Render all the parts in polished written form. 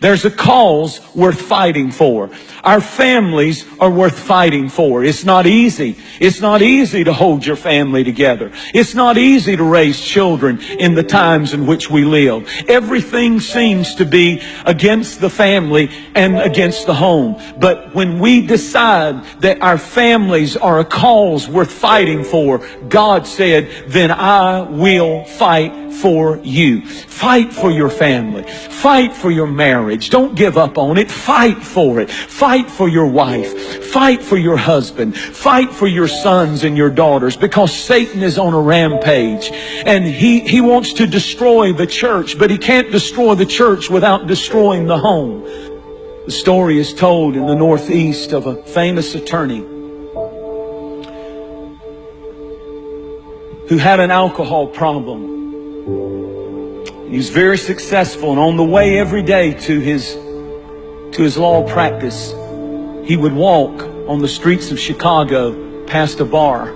There's a cause worth fighting for. Our families are worth fighting for. It's not easy. It's not easy to hold your family together. It's not easy to raise children in the times in which we live. Everything seems to be against the family and against the home. But when we decide that our families are a cause worth fighting for, God said, then I will fight for you. Fight for your family. Fight for your marriage. Don't give up on it. Fight for it. Fight for your wife. Fight for your husband. Fight for your sons and your daughters, because Satan is on a rampage and he wants to destroy the church, but he can't destroy the church without destroying the home. The story is told in the Northeast of a famous attorney who had an alcohol problem. He was very successful, and on the way every day to his law practice, he would walk on the streets of Chicago past a bar,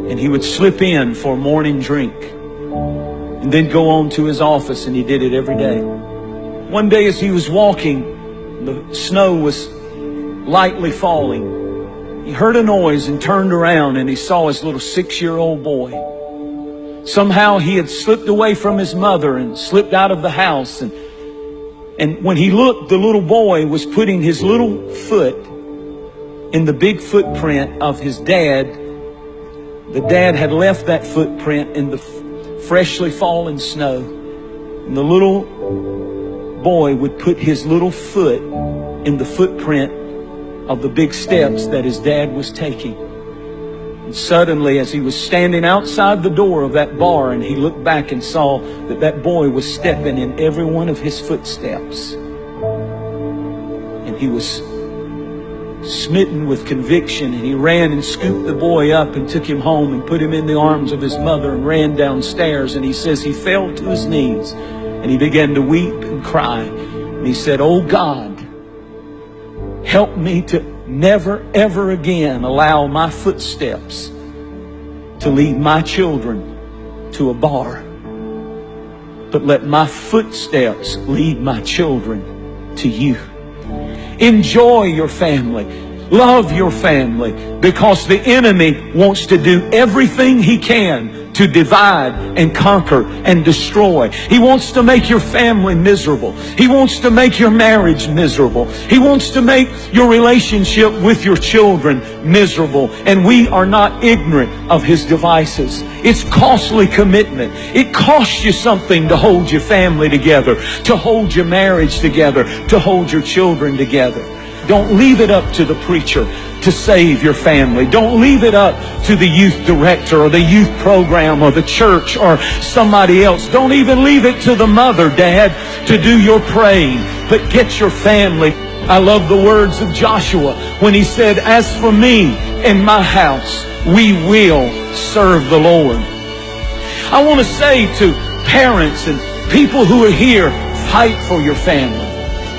and he would slip in for a morning drink and then go on to his office, and he did it every day. One day as he was walking, the snow was lightly falling. He heard a noise and turned around, and he saw his little 6-year-old boy. Somehow he had slipped away from his mother and slipped out of the house. And when he looked, the little boy was putting his little foot in the big footprint of his dad. The dad had left that footprint in the freshly fallen snow. And the little boy would put his little foot in the footprint of the big steps that his dad was taking. And suddenly, as he was standing outside the door of that bar, and he looked back and saw that that boy was stepping in every one of his footsteps. And he was smitten with conviction, and he ran and scooped the boy up and took him home and put him in the arms of his mother and ran downstairs. And he says he fell to his knees and he began to weep and cry. And he said, "Oh God, help me to never, ever again allow my footsteps to lead my children to a bar, but let my footsteps lead my children to you." Enjoy your family. Love your family, because the enemy wants to do everything he can to divide and conquer and destroy. He wants to make your family miserable. He wants to make your marriage miserable. He wants to make your relationship with your children miserable. And we are not ignorant of his devices. It's costly commitment. It costs you something to hold your family together, to hold your marriage together, to hold your children together. Don't leave it up to the preacher to save your family. Don't leave it up to the youth director or the youth program or the church or somebody else. Don't even leave it to the mother, dad, to do your praying. But get your family. I love the words of Joshua when he said, "As for me and my house, we will serve the Lord." I want to say to parents and people who are here, fight for your family.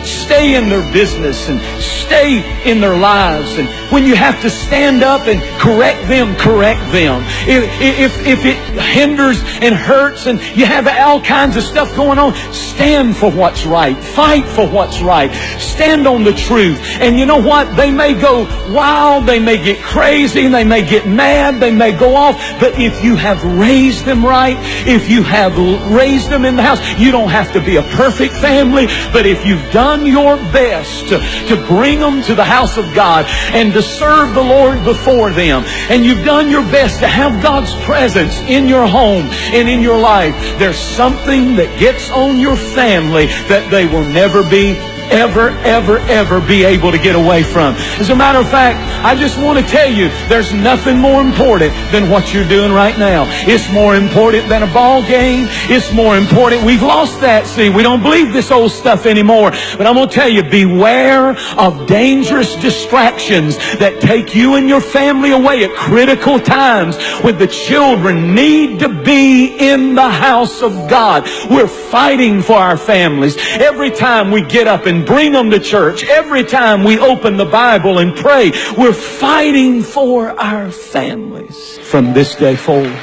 Stay in their business and stay in their lives. And when you have to stand up and correct them, correct them. If it hinders and hurts and you have all kinds of stuff going on, stand for what's right. Fight for what's right. Stand on the truth. And you know what? They may go wild, they may get crazy, they may get mad, they may go off. But if you have raised them right, if you have raised them in the house, you don't have to be a perfect family. But if you've done your best to bring them to the house of God and to serve the Lord before them, and you've done your best to have God's presence in your home and in your life, there's something that gets on your family that they will never be ever be able to get away from. As a matter of fact, I just want to tell you, there's nothing more important than what you're doing right now. It's more important than a ball game. It's more important. We've lost that. See, we don't believe this old stuff anymore. But I'm going to tell you, beware of dangerous distractions that take you and your family away at critical times when the children need to be in the house of God. We're fighting for our families. Every time we get up and bring them to church, every time we open the Bible and pray, we're fighting for our families from this day forward.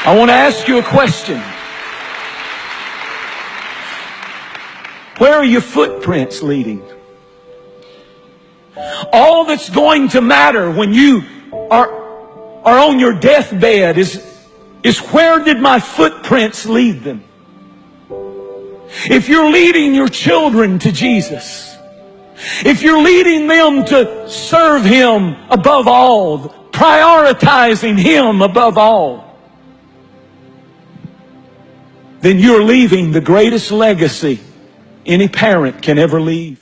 I want to ask you a question. Where are your footprints leading? All that's going to matter when you are on your deathbed is where did my footprints lead them? If you're leading your children to Jesus, if you're leading them to serve Him above all, prioritizing Him above all, then you're leaving the greatest legacy any parent can ever leave.